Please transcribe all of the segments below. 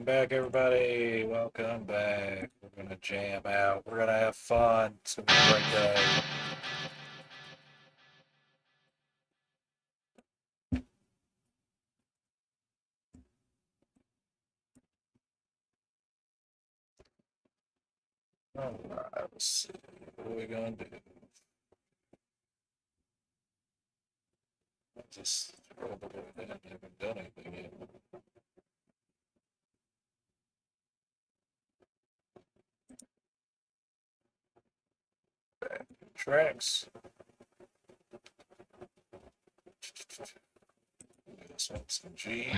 back, everybody. Welcome back. We're gonna jam out. We're gonna have fun. It's gonna be a great day. All right, let's see. What are we gonna do? Just scroll below that. I haven't done anything yet. Tracks. This one's in G.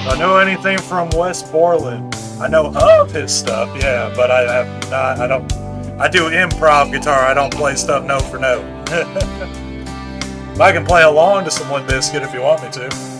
I know anything from Wes Borland. I know of his stuff, yeah, but I have not. I do improv guitar. I don't play stuff note for note. I can play along to some Limp Bizkit if you want me to.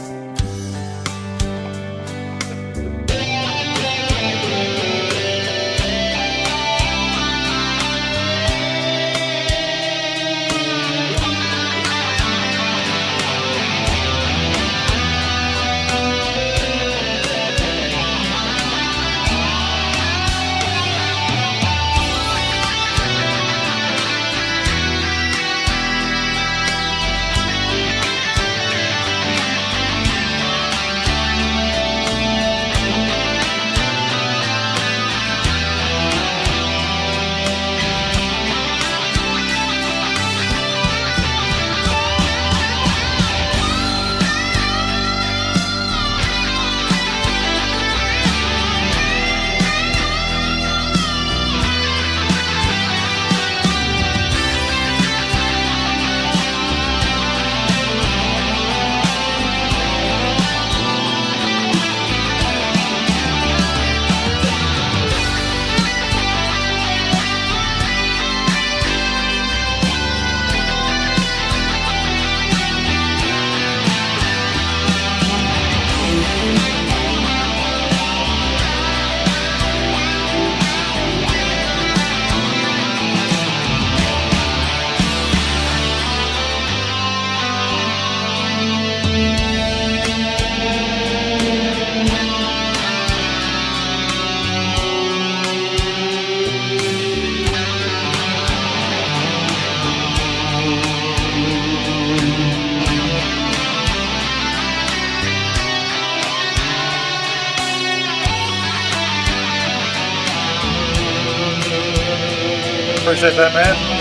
Appreciate that, man.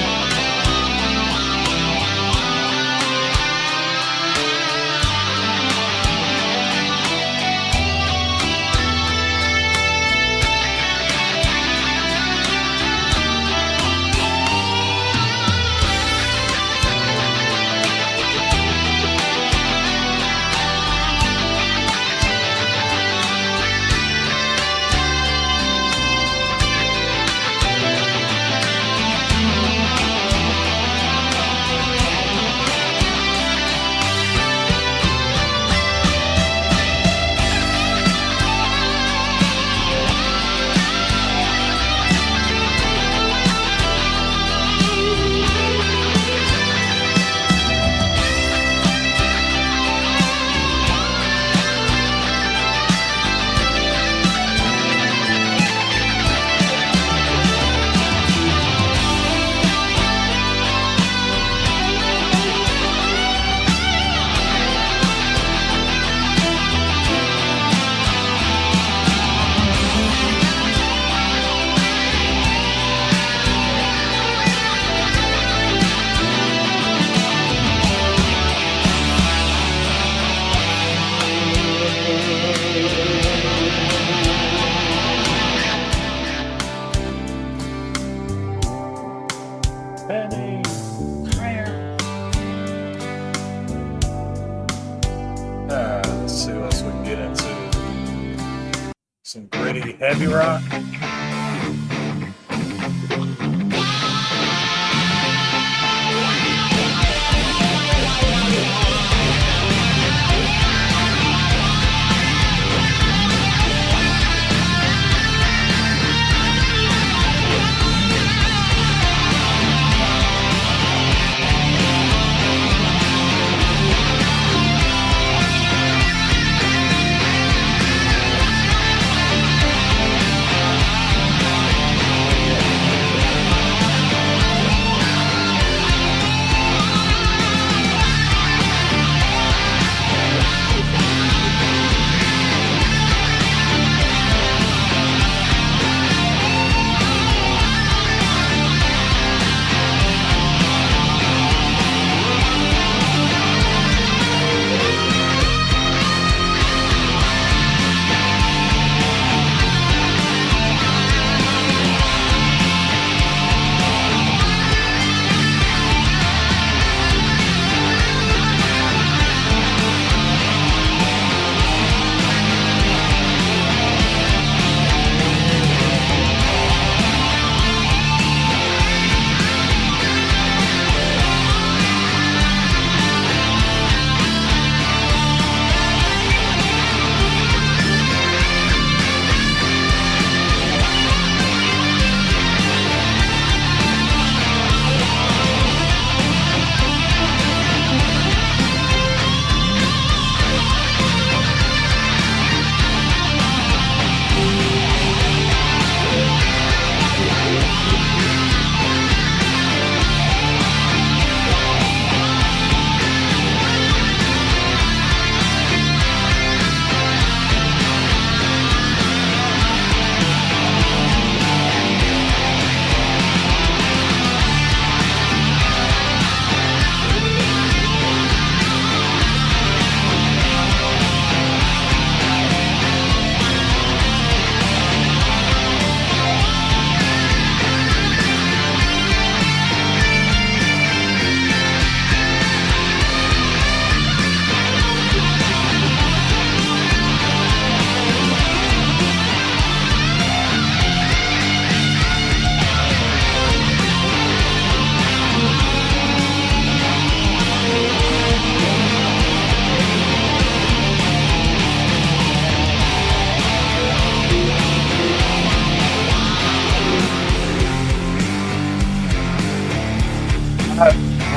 Some gritty heavy rock.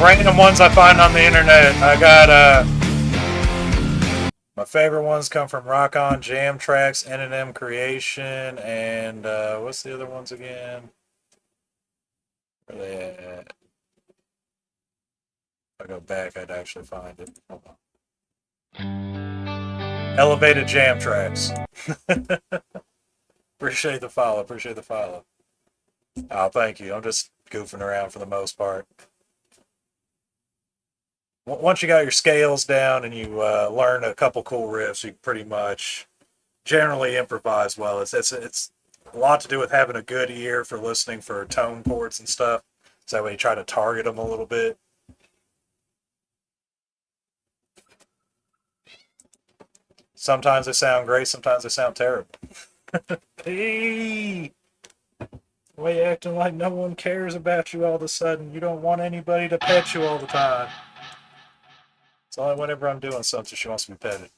Random ones I find on the internet. I got my favorite ones come from Rock On, Jam Tracks, N&M Creation, and what's the other ones again? Where they at? If I go back, I'd actually find it. Hold on. Elevated Jam Tracks. Appreciate the follow. Appreciate the follow. Oh, thank you. I'm just goofing around for the most part. Once you got your scales down and you learn a couple cool riffs, you pretty much generally improvise well. It's a lot to do with having a good ear for listening for tone chords and stuff. So that way you try to target them a little bit. Sometimes they sound great, sometimes they sound terrible. Hey! Why you acting like no one cares about you all of a sudden? You don't want anybody to pet you all the time. It's only whenever I'm doing something she wants to be petted.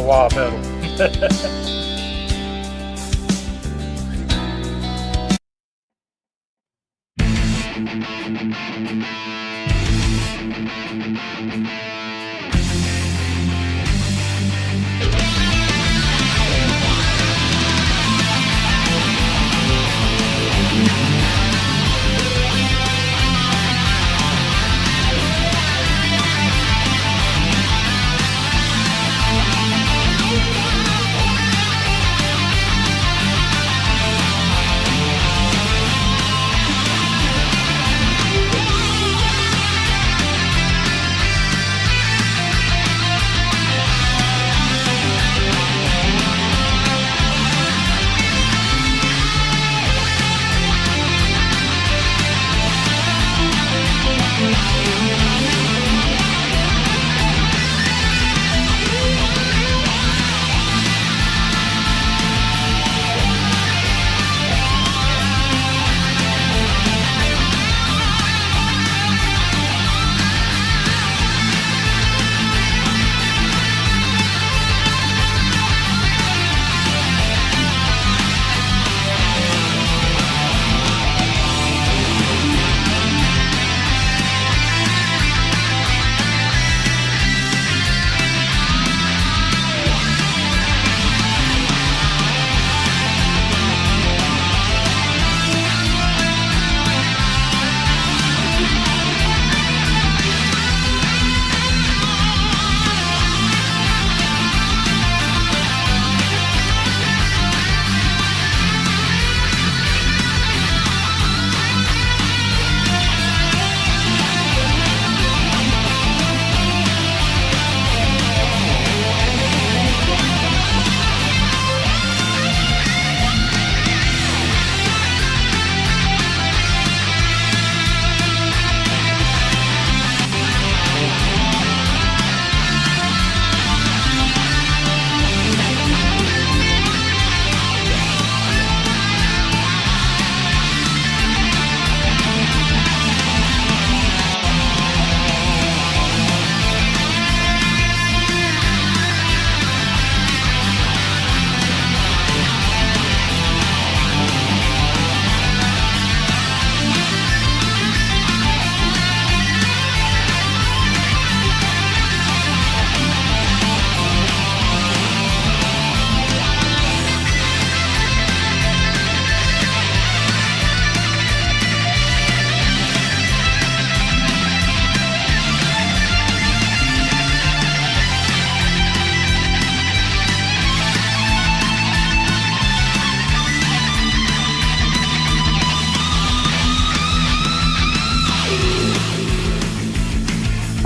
wah pedal.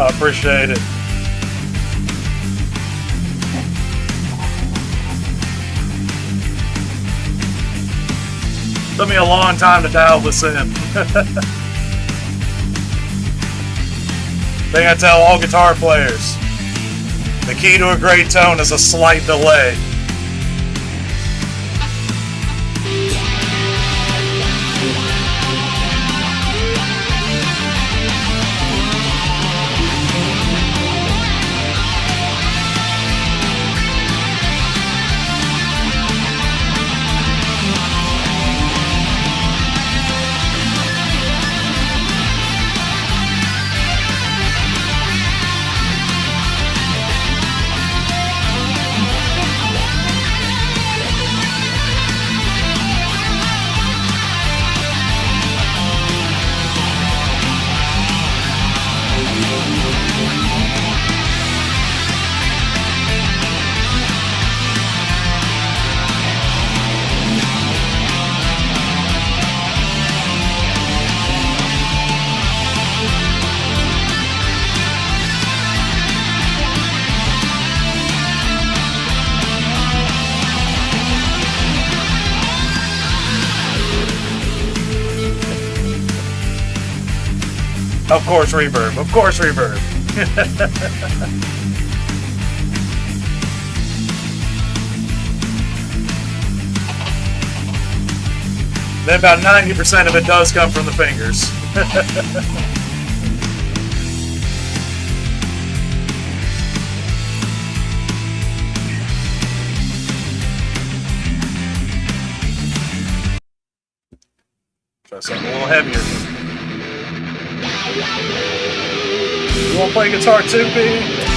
I appreciate it. Took me a long time to dial this in. Thing I tell all guitar players, the key to a great tone is a slight delay. Of course, reverb. Of course, reverb. Then about 90% of it does come from the fingers. Try something a little heavier. You want to play guitar too, B?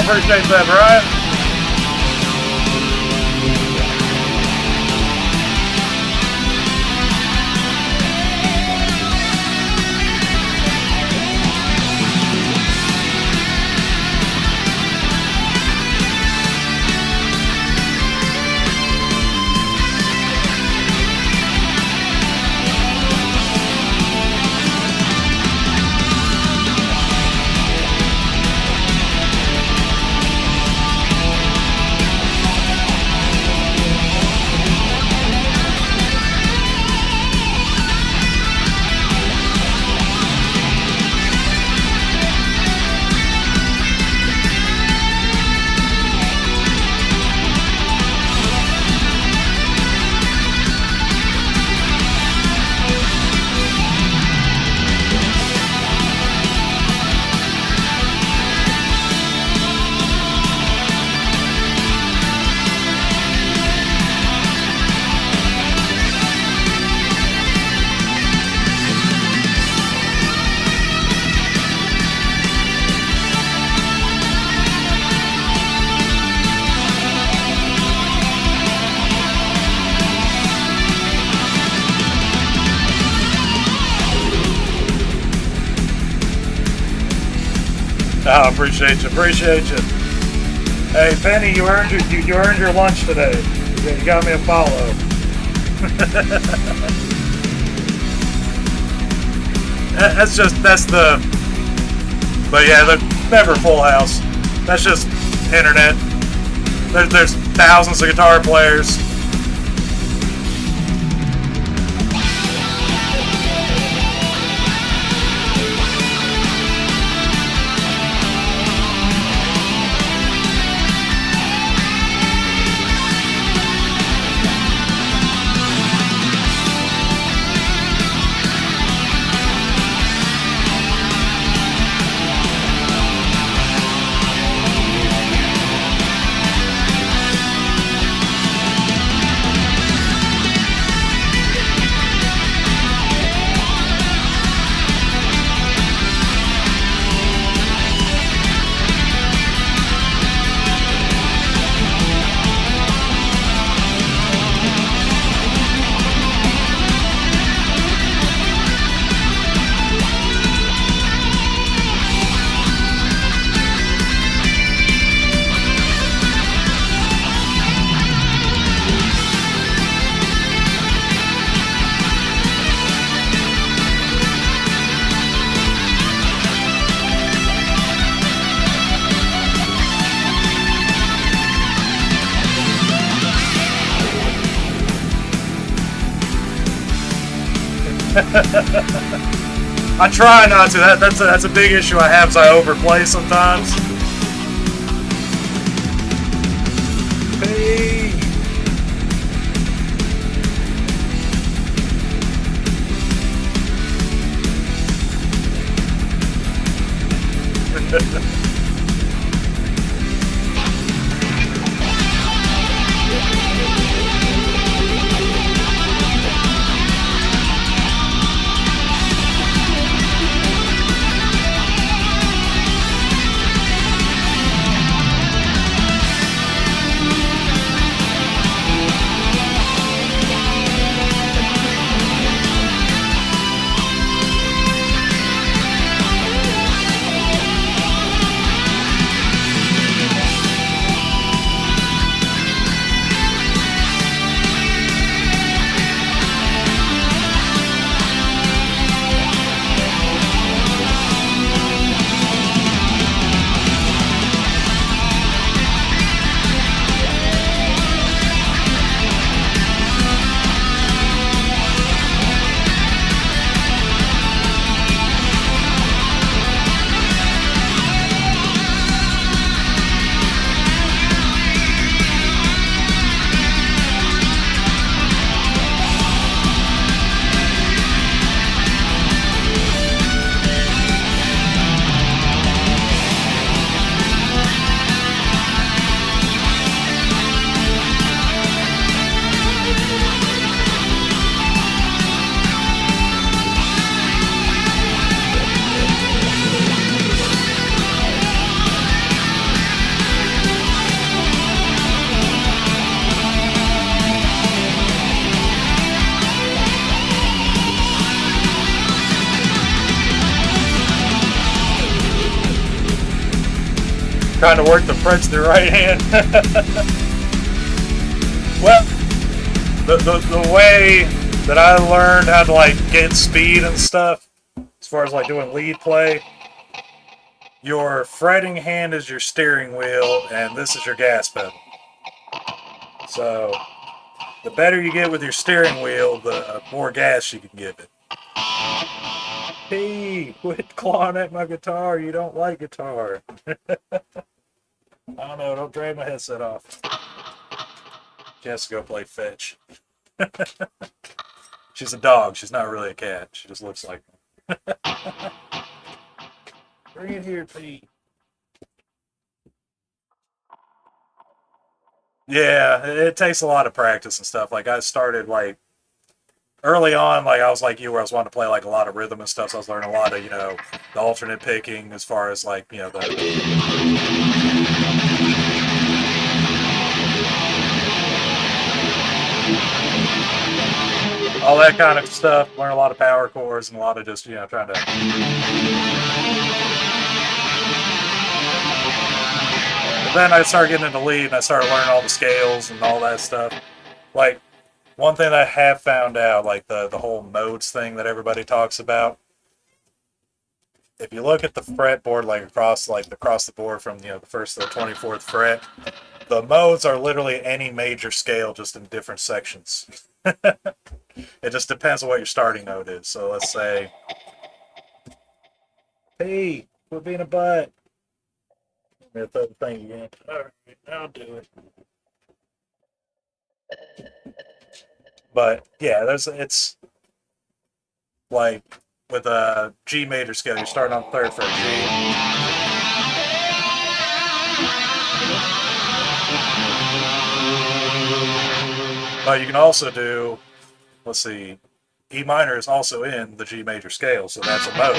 Appreciate that, Brian. Oh, appreciate you. Hey, Penny, you earned your lunch today. You got me a follow. But yeah, they're never full house. That's just internet. There's thousands of guitar players. I try not to. That's a big issue I have. Is I overplay sometimes. Hey. Trying to work the frets in the right hand. Well, the way that I learned how to like get speed and stuff, as far as like doing lead play, your fretting hand is your steering wheel, and this is your gas pedal. So the better you get with your steering wheel, the more gas you can give it. Hey, quit clawing at my guitar. You don't like guitar. I don't know. Don't drag my headset off. She has to go play fetch. She's a dog. She's not really a cat. She just looks like one. Bring it here, Pete. Yeah, it takes a lot of practice and stuff. Like I started like early on, like I was like you, where I was wanting to play like a lot of rhythm and stuff. So I was learning a lot of the alternate picking as far as like all that kind of stuff. Learn a lot of power chords and a lot of just trying to. But then I started getting into lead and I started learning all the scales and all that stuff. Like one thing that I have found out, like the whole modes thing that everybody talks about. If you look at the fretboard, like across the board from the first to the 24th fret, the modes are literally any major scale, just in different sections. It just depends on what your starting note is. So let's say, hey, quit being a butt. I'm gonna throw the thing again. All right, I'll do it. But yeah, it's like with a G major scale, you're starting on third fret G. But you can also do, let's see, E minor is also in the G major scale, so that's a mode.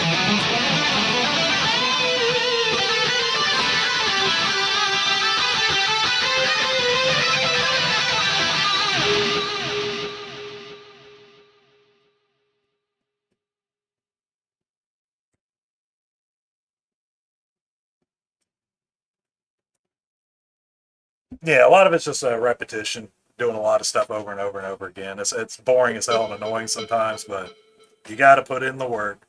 Yeah, a lot of it's just a repetition, doing a lot of stuff over and over and over again. It's boring as hell and annoying sometimes, but you got to put in the work.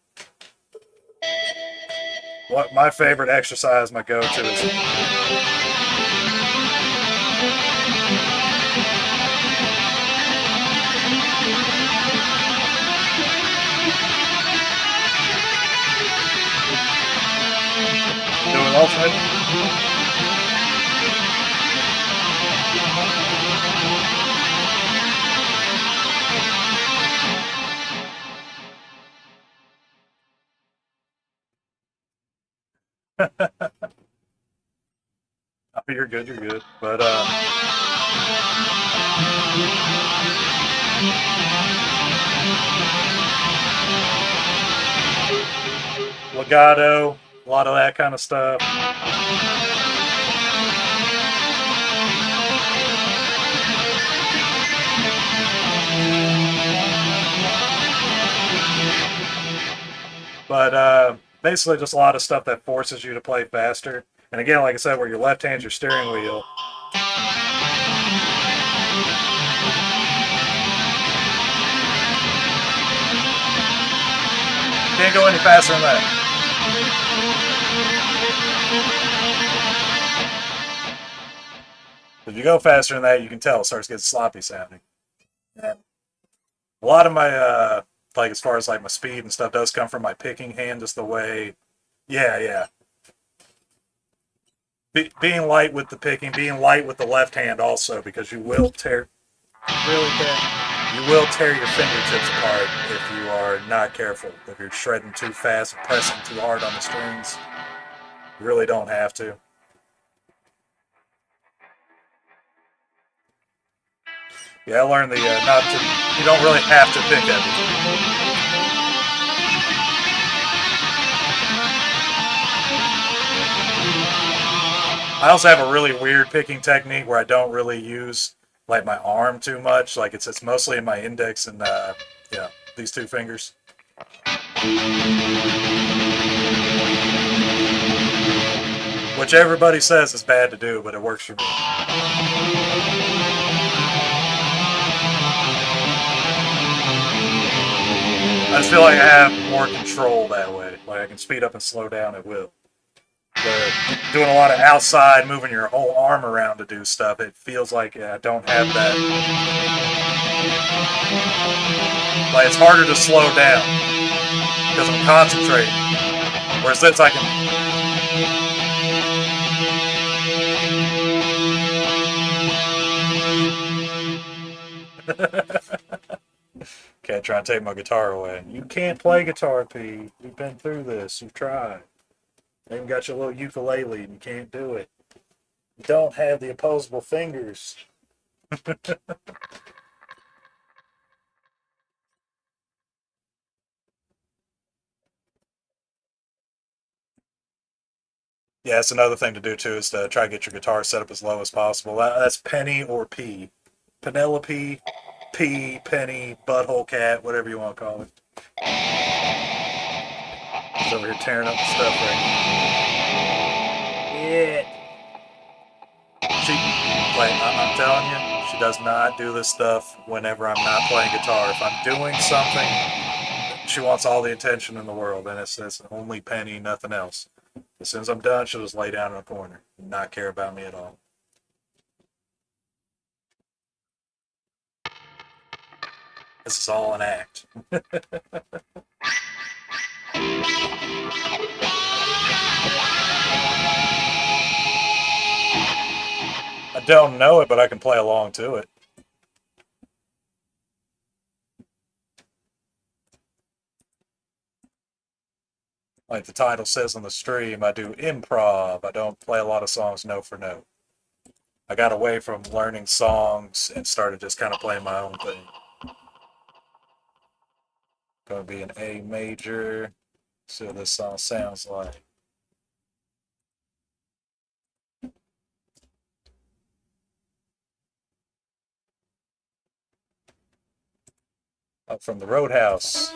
What my favorite exercise, my go-to is doing alternate. Oh, you're good, you're good. But legato, a lot of that kind of stuff. But basically, just a lot of stuff that forces you to play faster. And again, like I said, where your left hand's your steering wheel. Can't go any faster than that. If you go faster than that, you can tell it starts getting sloppy sounding. And a lot of my like as far as like my speed and stuff does come from my picking hand, just the way. Yeah, yeah. Being light with the picking, being light with the left hand also, because you will tear. Really can. You will tear your fingertips apart if you are not careful. If you're shredding too fast and pressing too hard on the strings, you really don't have to. Yeah, I learned the not to. You don't really have to pick everything. I also have a really weird picking technique where I don't really use like my arm too much. Like it's mostly in my index and yeah, these two fingers. which everybody says is bad to do, but it works for me. I just feel like I have more control that way. Like I can speed up and slow down at will. But doing a lot of outside, moving your whole arm around to do stuff, it feels like I don't have that. Like it's harder to slow down because I'm concentrating. Whereas this, I can. Can't try and take my guitar away. You can't play guitar, P. We've been through this. You've tried. You even got your little ukulele and you can't do it. You don't have the opposable fingers. Yeah, that's another thing to do too is to try to get your guitar set up as low as possible. That's Penny or P. Penelope, P, Penny, Butthole Cat, whatever you want to call it. He's over here tearing up the stuff right now. Yeah. She, like, I'm telling you, she does not do this stuff whenever I'm not playing guitar. If I'm doing something, she wants all the attention in the world, and it's only Penny, nothing else. As soon as I'm done, she'll just lay down in a corner and not care about me at all. This is all an act. I don't know it, but I can play along to it. Like the title says on the stream, I do improv. I don't play a lot of songs note for note. I got away from learning songs and started just kind of playing my own thing. Gonna be an A major. See what this song sounds like. Up from the Roadhouse.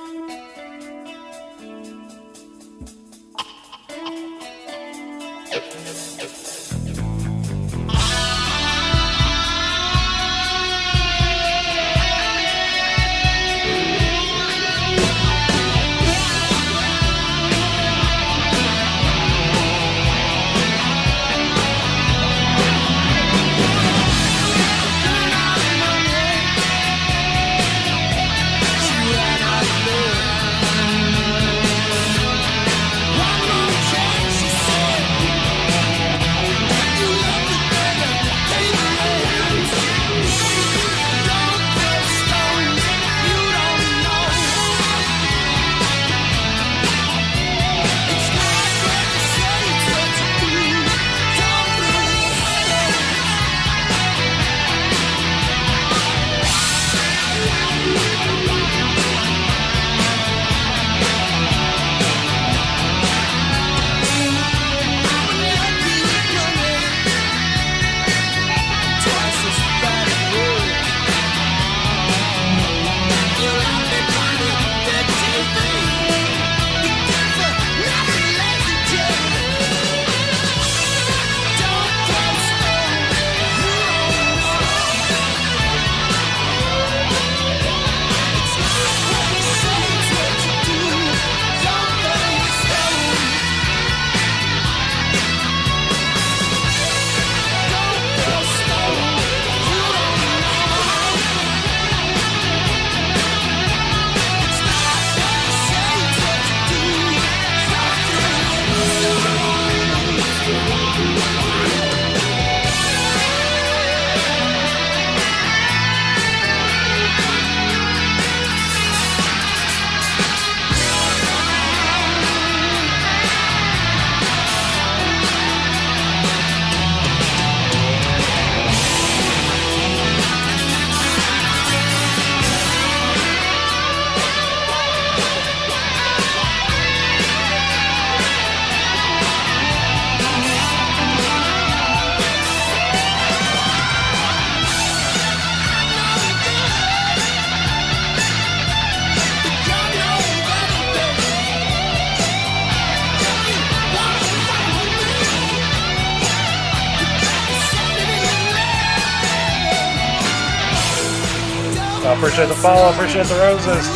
appreciate the follow. Appreciate the roses.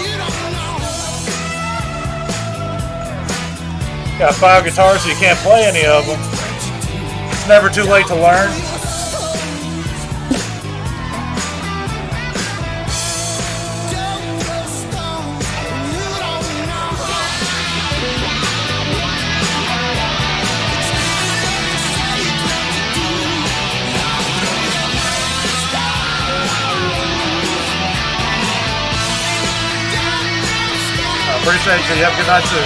Got 5 guitars, so you can't play any of them. It's never too late to learn. I appreciate you. You have a good night too.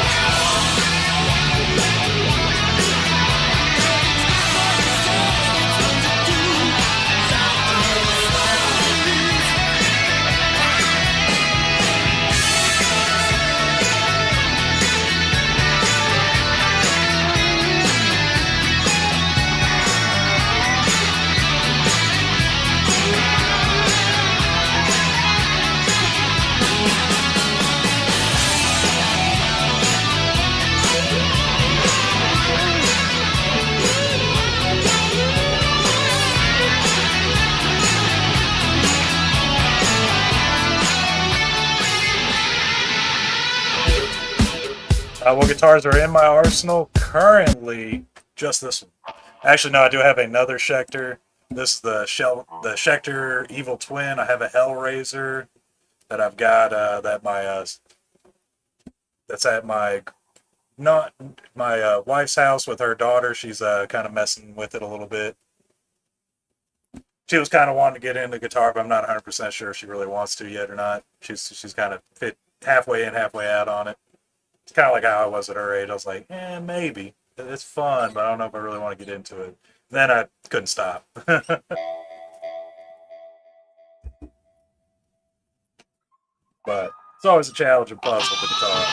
What guitars are in my arsenal currently? Just this one. Actually, no, I do have another Schecter. This is the Schecter Evil Twin. I have a Hellraiser that I've got that's at my not my wife's house with her daughter. She's kind of messing with it a little bit. She was kind of wanting to get into guitar, but I'm not 100% sure if she really wants to yet or not. She's kind of fit halfway in, halfway out on it. It's kind of like how I was at her age. I was like, maybe. It's fun, but I don't know if I really want to get into it. Then I couldn't stop. But it's always a challenge and puzzle with the guitar.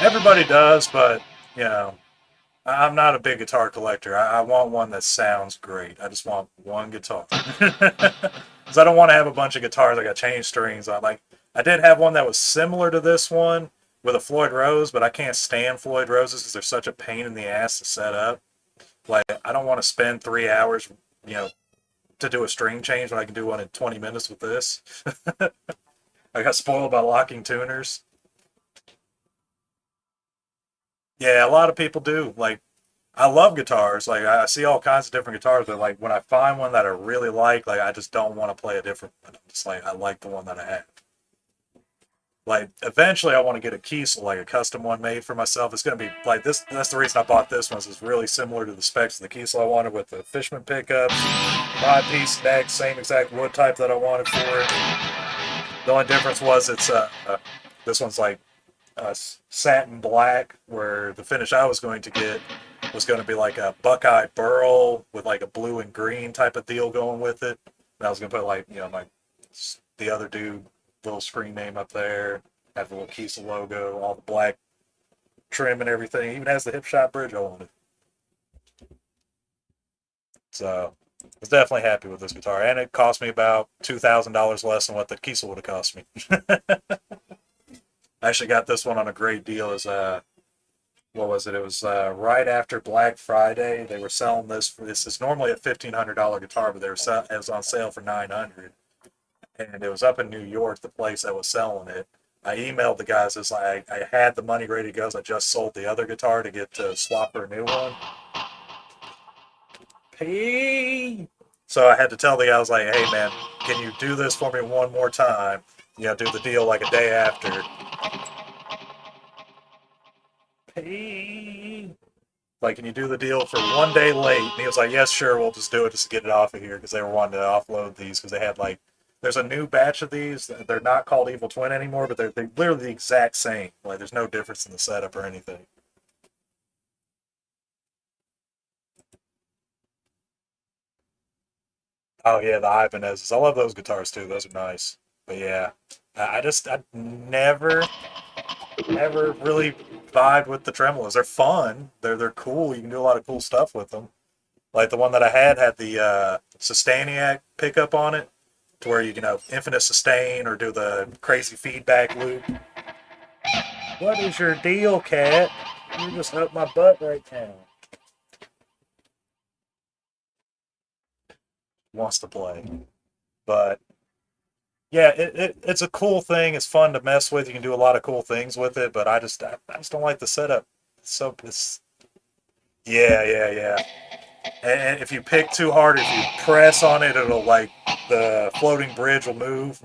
Everybody does, but, you know, I'm not a big guitar collector. I want one that sounds great. I just want one guitar. Because I don't want to have a bunch of guitars I got chain strings on. Like, I did have one that was similar to this one with a Floyd Rose, but I can't stand Floyd Roses because they're such a pain in the ass to set up. Like, I don't want to spend 3 hours, you know, to do a string change when I can do one in 20 minutes with this. I got spoiled by locking tuners. Yeah, a lot of people do. Like, I love guitars. Like, I see all kinds of different guitars, but like when I find one that I really like I just don't want to play a different one. I'm just like, I like the one that I have. Like, eventually, I want to get a Kiesel, like a custom one made for myself. It's gonna be like this. That's the reason I bought this one. It's really similar to the specs of the Kiesel I wanted with the Fishman pickups, 5-piece neck, same exact wood type that I wanted for it. The only difference was this one's like satin black, where the finish I was going to get was going to be like a Buckeye burl with like a blue and green type of deal going with it. And I was going to put like, you know, my the other dude little screen name up there, have the little Kiesel logo, all the black trim and everything. It even has the hip shot bridge I wanted. So I was definitely happy with this guitar, and it cost me about $2,000 less than what the Kiesel would have cost me. I actually got this one on a great deal. As what was it? It was right after Black Friday. They were selling this. This is normally a $1,500 guitar, but it was on sale for $900, and it was up in New York. The place that was selling it. I emailed the guys. It's like I had the money ready to go. So I just sold the other guitar to get to swap for a new one. Hey. So I had to tell the guy, I was like, hey man, can you do this for me one more time? You know, do the deal like a day after. Hey. Like, can you do the deal for one day late? And he was like, yes, sure, we'll just do it just to get it off of here, because they were wanting to offload these because they had like, there's a new batch of these. They're not called Evil Twin anymore, but they're literally the exact same. Like, there's no difference in the setup or anything. Oh yeah, the Ibanez's. I love those guitars too. Those are nice. But yeah, I never really vibed with the tremolos. They're fun. They're cool. You can do a lot of cool stuff with them. Like the one that I had the Sustainiac pickup on it, to where you can have infinite sustain or do the crazy feedback loop. What is your deal, cat? You just up my butt right now. wants to play. But yeah, it's a cool thing. It's fun to mess with. You can do a lot of cool things with it, but I just don't like the setup. So it's yeah, yeah, yeah. And if you pick too hard, if you press on it, it'll like the floating bridge will move.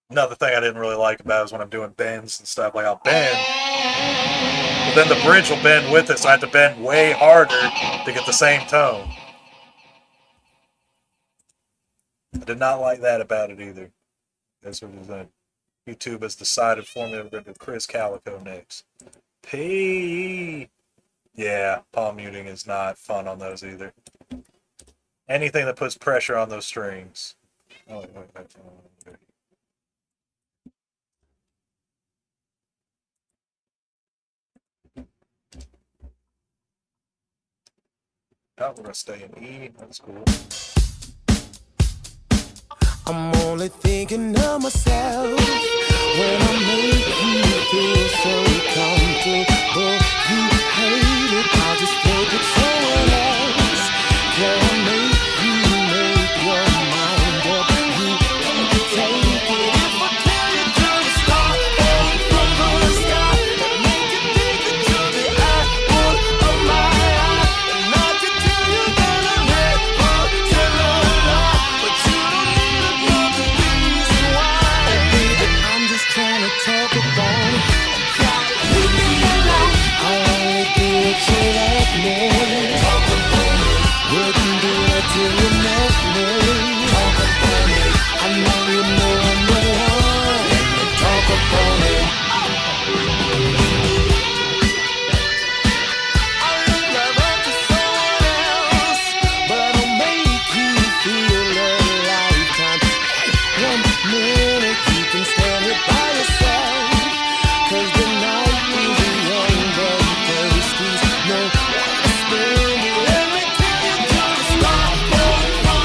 Another thing I didn't really like about it is when I'm doing bends and stuff. Like I'll bend, but then the bridge will bend with it, so I have to bend way harder to get the same tone. I did not like that about it either. That's what YouTube has decided for me. We're going to do Chris Calico next. P. Yeah, palm muting is not fun on those either. Anything that puts pressure on those strings. Oh, wait. Oh, we're going to stay in E. That's cool. I'm only thinking of myself when I make you feel so comfortable. You hate it, I'll just take it somewhere else. Can I make you make your mind up? You can take it if I tell you to start from the start and make you think that you're the apple of my eye. And not to tell you that I'm never tell a lie, but you don't need another reason why. Oh, baby, I'm just trying to talk about it. Leave me alone. I only do what you let me. Talk about it. Wouldn't do that till you met me. Talk about it. I know you know I'm the one. Let me talk about it. I'll leave love up to someone else, but I'll make you feel a lifetime. One minute you can stand it by yourself, 'cause the night is young but thirsty. No one to spend it. Let me tell you to start from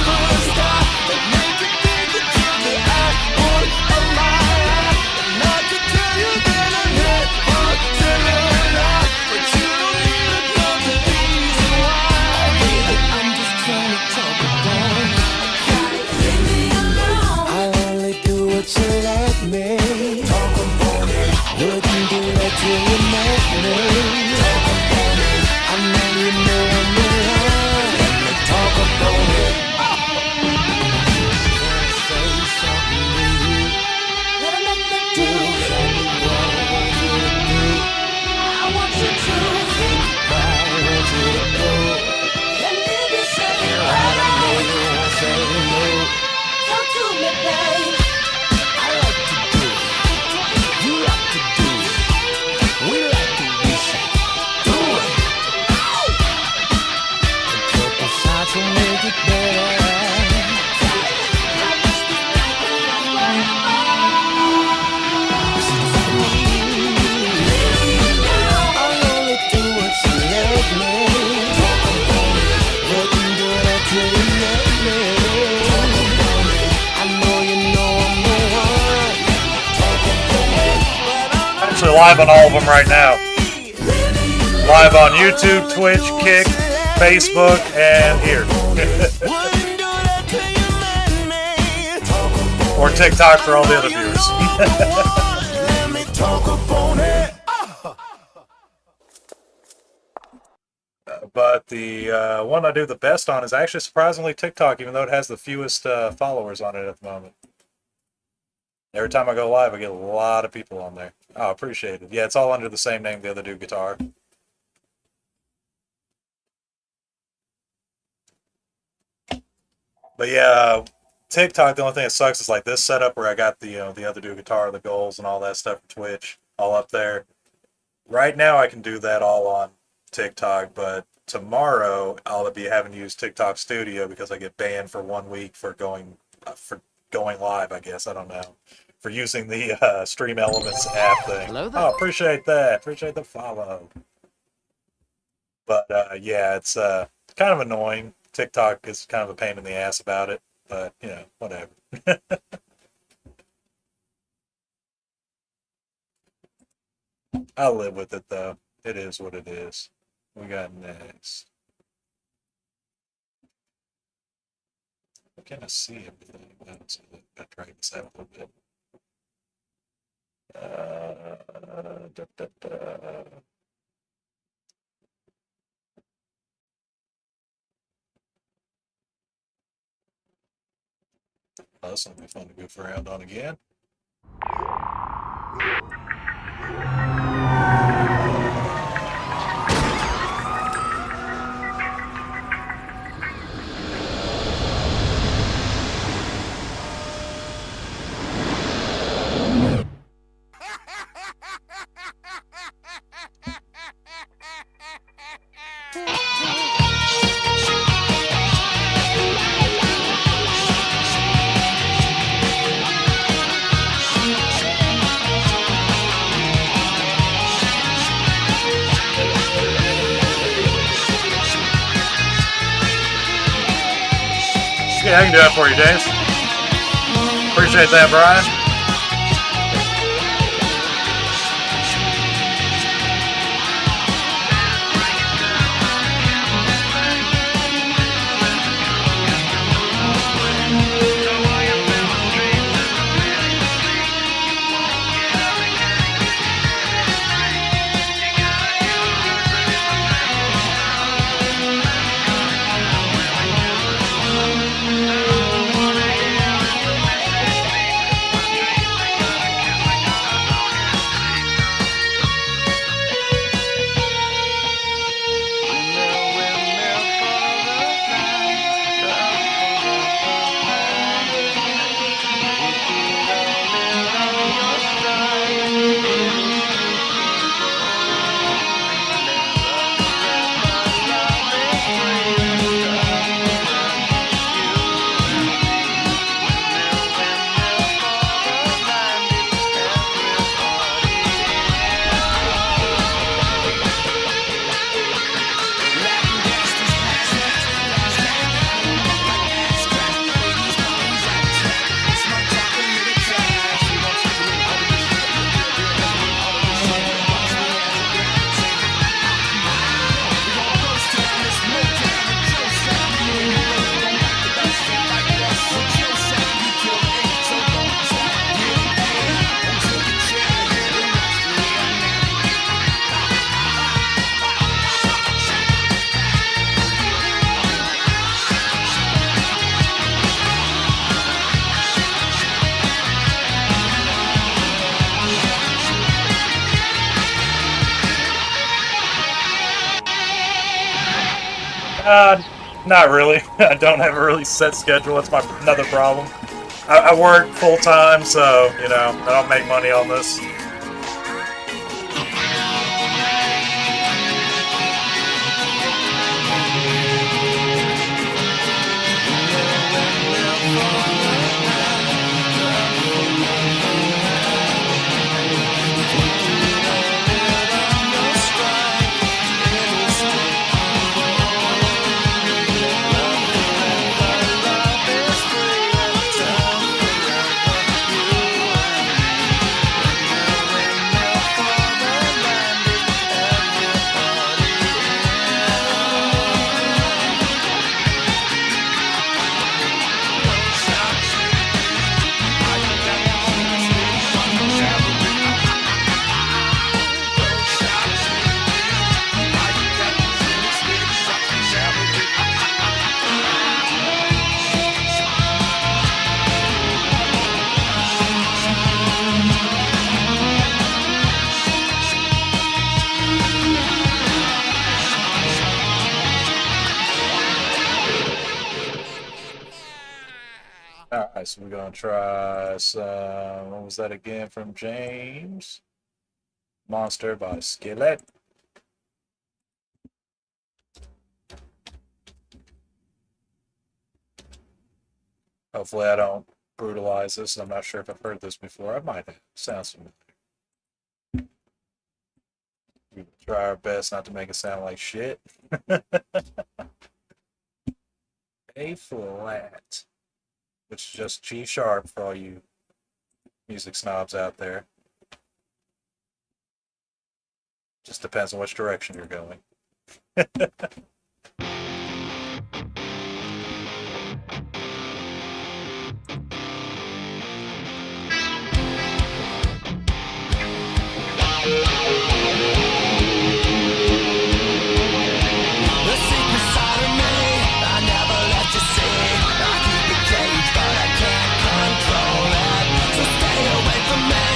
the start and make you think that you're the apple of my eye. And not to tell you that I'm never tell a lie, but you don't need another reason why. Oh, baby, I'm just trying to talk about it. Leave me alone. I'll only do what you let me. Talk about it. Wouldn't do that till you met me. Talk about it. I know you know I'm the one. Let me talk about it. Can I say something to you? Let me do exactly what I want you to do. I want you to think where I want you to go. And if you say right, I know you won't say no. Talk to me, babe. I like to do it. You like to do it. We like to wish it. Do it. A couple shots will make it better. I'll only do what you let me. Talk about it. Wouldn't do that till you met me. Talk about it. I know you know I'm the one. Talk about it. Actually, live on all of them right now. Live on YouTube, Twitch, Kick, Facebook, and here. Or TikTok for all the other viewers. Let me talk about it. But the one I do the best on is actually surprisingly TikTok, even though it has the fewest followers on it at the moment. Every time I go live, I get a lot of people on there. Oh, appreciate it. Yeah, it's all under the same name the other do guitar. But yeah, TikTok, the only thing that sucks is like this setup where I got the other do guitar, the goals, and all that stuff for Twitch all up there. Right now, I can do that all on TikTok, but tomorrow I'll be having to use TikTok Studio because I get banned for 1 week for going live. I guess I don't know for using the Stream Elements app thing. Hello there. Oh, appreciate that. Appreciate the follow. But yeah, it's kind of annoying. TikTok is kind of a pain in the ass about it, but you know, whatever. I live with it though. It is what it is. we got next? I can't see everything. Let's drag this out a little bit. Da, da, da. Oh, this will be fun to goof around on again. Yeah, I can do that for you, James. Appreciate that, Brian. Not really. I don't have a really set schedule. That's my another problem. I work full time, so I don't make money on this. All right, so we're gonna try some. What was that again from James? Monster by Skillet. Hopefully, I don't brutalize this. I'm not sure if I've heard this before. I might have. Sounds familiar. We try our best not to make it sound like shit. A flat, which is just G sharp for all you music snobs out there. Just depends on which direction you're going. The secret side of me, I never let you see. I keep it caged, but I can't control it. So stay away from me.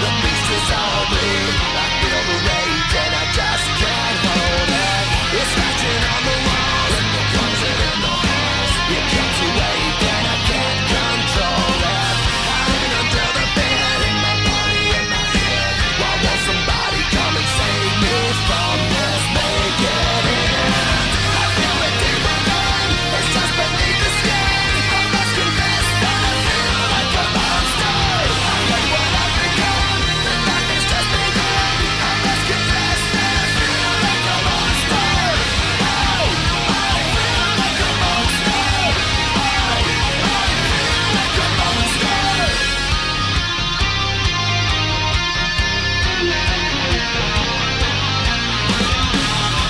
The beast is on me. I feel the rage and I just can't hold it. It's scratching on the walls and the closet in the halls. It keeps awake and I can't control it. Hiding under the bed in my body in my head. Why won't somebody come and save me from this? Make it end. I feel it deep within. It's just beneath the skin. I must confess that I feel like a monster. I hate what I've become. The darkness just begun. I must confess that I feel like a monster. Oh, I feel like a monster. I feel like a monster.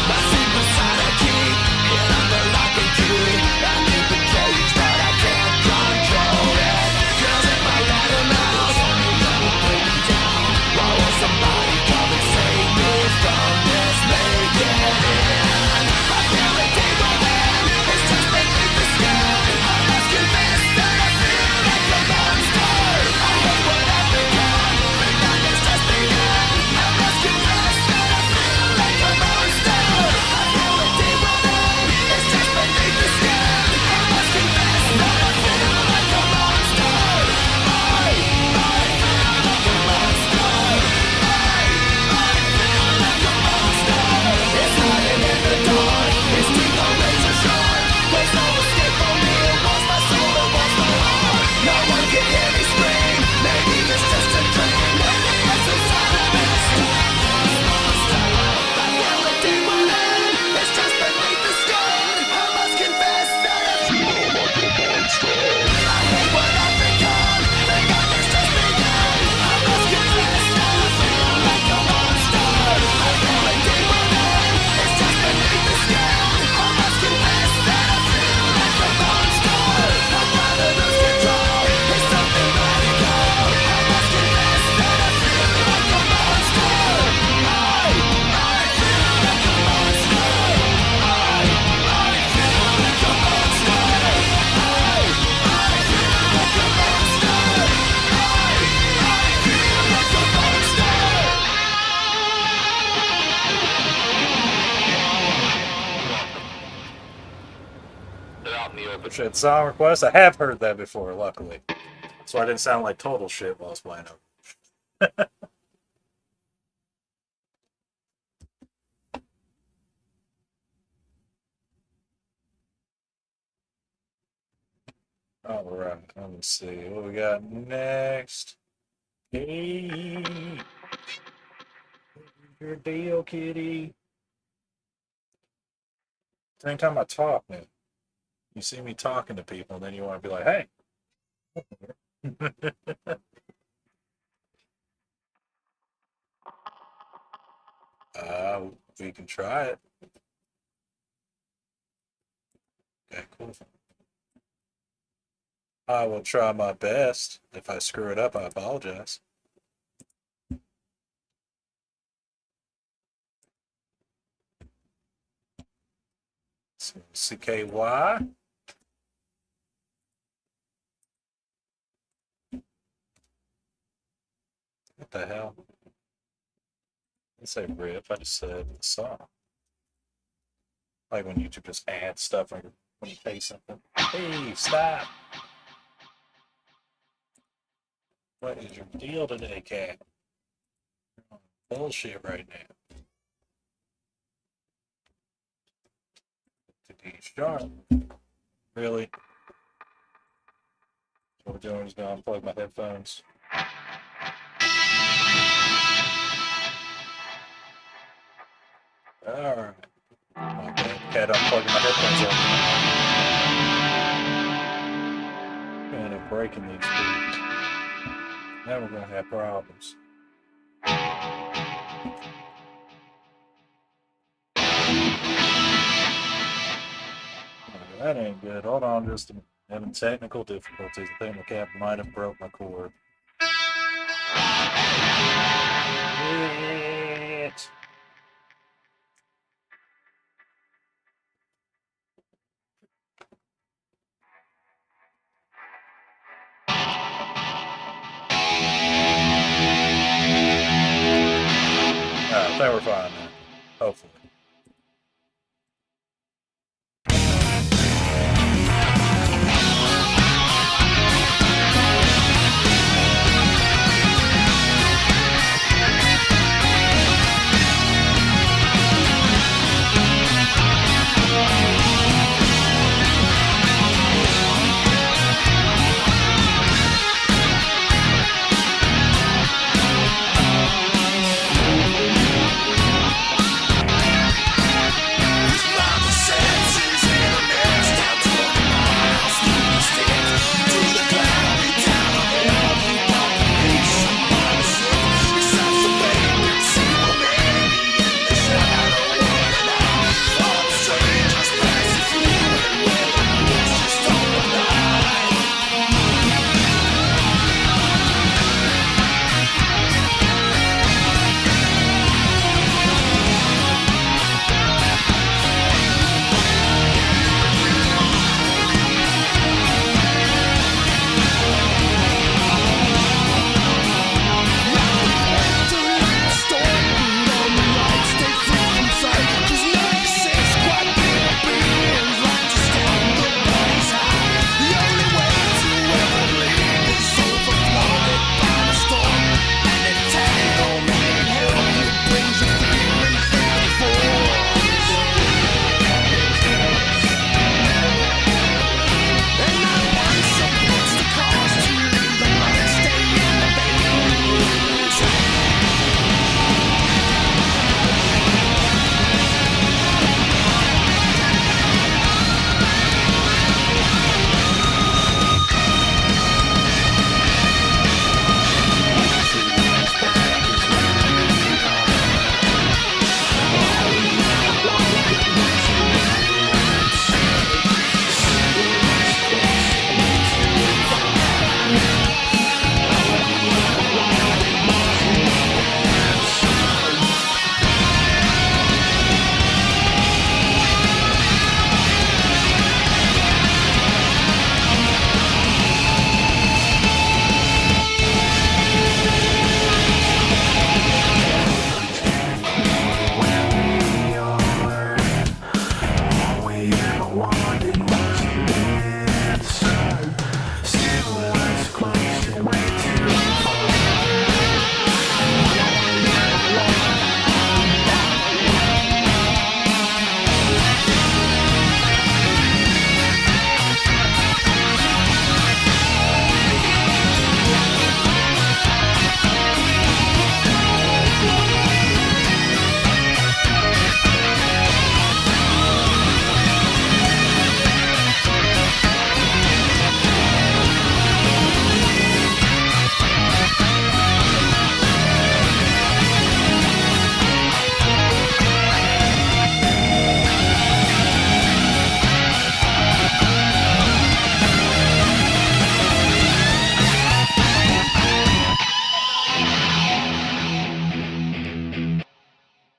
My secret side I keep it under lock and key. I keep it caged, but I can't control it. 'Cause if I let him out, it will bring me down. Why won't somebody come and save me from this? Make it end. I feel it deep within. It's just beneath the skin. I must confess that I feel like a monster. I hate what I've become. The darkness just begun. I must confess that I feel like a monster. I feel it deep within. It's just beneath the skin. I must confess that I feel like a monster. I feel like a monster. I feel like a monster. It's hiding in the dark. Its teeth are razor sharp. There's no escape from me. It wants my soul. It wants my heart. No one can hear me scream. Maybe it's just a dream. Maybe it's inside of me. I feel it deep within. It's just beneath the skin. I must confess that I feel like a monster. I hate what I've become. The darkness just begun. I must confess that I feel like a monster. I feel it deep within. It's just beneath the skin. I must confess that I feel like a monster. I'm trying to lose control. It's something radical. I must confess that I feel like a monster. I feel like a monster. I feel like a monster. I feel like a monster. I feel like a monster. Shit, song request. I have heard that before, luckily. So I didn't sound like total shit while I was playing them. All right, let me see what we got next. Hey, your deal, kitty. Anytime I talk, man, you see me talking to people, and then you want to be like, "Hey." We can try it. Okay, cool. I will try my best. If I screw it up, I apologize. CKY. What the hell? I didn't say rip. I just said song. Like when YouTube just adds stuff when you pay something. Hey, stop. What is your deal today, cat? Bullshit right now. To D sharp. Really? What we're doing is going to unplug my headphones. Alright. My bad. Cat unplugging my headphones over. And breaking these speakers. Now we're going to have problems. That ain't good. Hold on, just having technical difficulties. I think my cat might have broke my cord. Shit. Alright, I think we're fine now. Hopefully.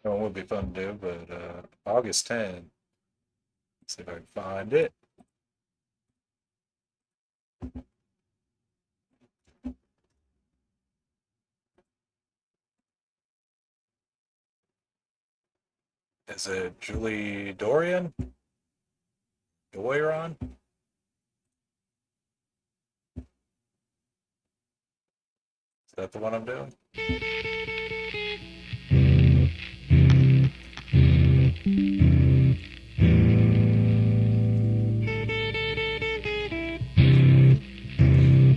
It would be fun to do, but August 10. Let's see if I can find it. Is it Julie Dorian? Doiron? Is that the one I'm doing?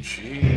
Gee.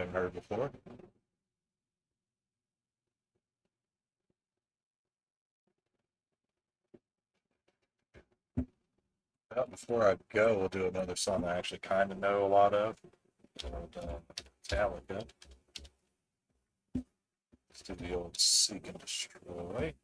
hadn't heard before. Well, before I go, we'll do another song I actually kind of know a lot of. Called Metallica. Let's do the old Seek and Destroy.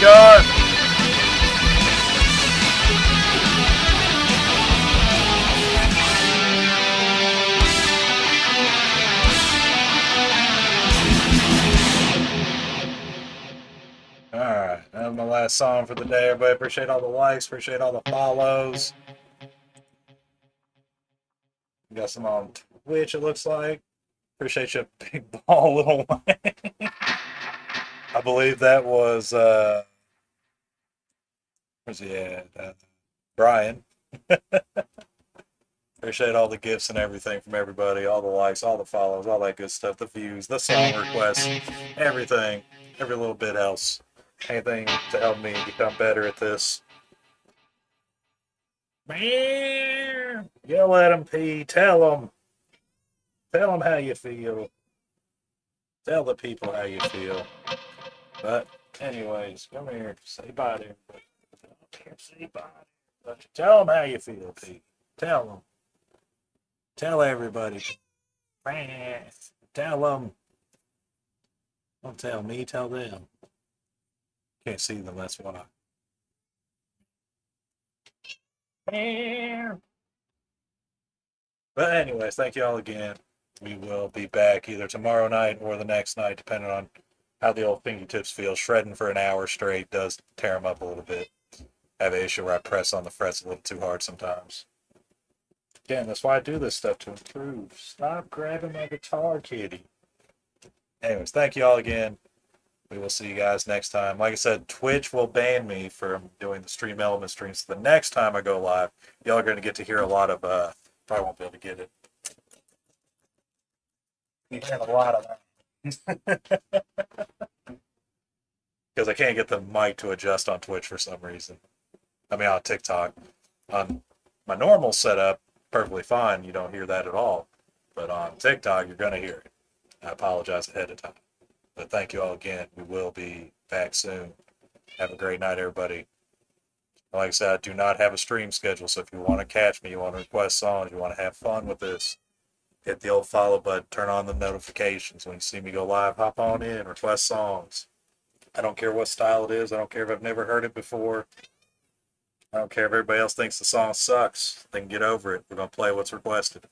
going. All right, that's my last song for the day. Everybody, appreciate all the likes, appreciate all the follows. We got some on Twitch, it looks like. Appreciate you, big ball, little one. I believe that was, where's he at? Brian. Appreciate all the gifts and everything from everybody, all the likes, all the follows, all that good stuff, the views, the song requests, everything. Every little bit helps. Anything to help me become better at this. Man, yell at him, P. Tell them. Tell them how you feel. Tell the people how you feel. But, anyways, come here. Say bye to everybody. Come here, say bye. But tell them how you feel, P. Tell them. Tell everybody. Man, tell them. Don't tell me, tell them. Can't see them, that's why. But anyways, thank you all again. We will be back either tomorrow night or the next night, depending on how the old fingertips feel. Shredding for an hour straight does tear them up a little bit. I have an issue where I press on the frets a little too hard sometimes. Again, that's why I do this stuff, to improve. Stop grabbing my guitar, kitty. Anyways, thank you all again. We will see you guys next time. Like I said, Twitch will ban me from doing the Stream Element streams. So the next time I go live, y'all are going to get to hear a lot of, probably won't be able to get it. You hear a lot of that. Because I can't get the mic to adjust on Twitch for some reason. I mean, on TikTok. On my normal setup, perfectly fine. You don't hear that at all. But on TikTok, you're going to hear it. I apologize ahead of time. But thank you all again. We will be back soon. Have a great night, everybody. Like I said, I do not have a stream schedule, so if you want to catch me, you want to request songs, you want to have fun with this, hit the old follow button, turn on the notifications. When you see me go live, hop on in, request songs. I don't care what style it is. I don't care if I've never heard it before. I don't care if everybody else thinks the song sucks. They can get over it. We're going to play what's requested.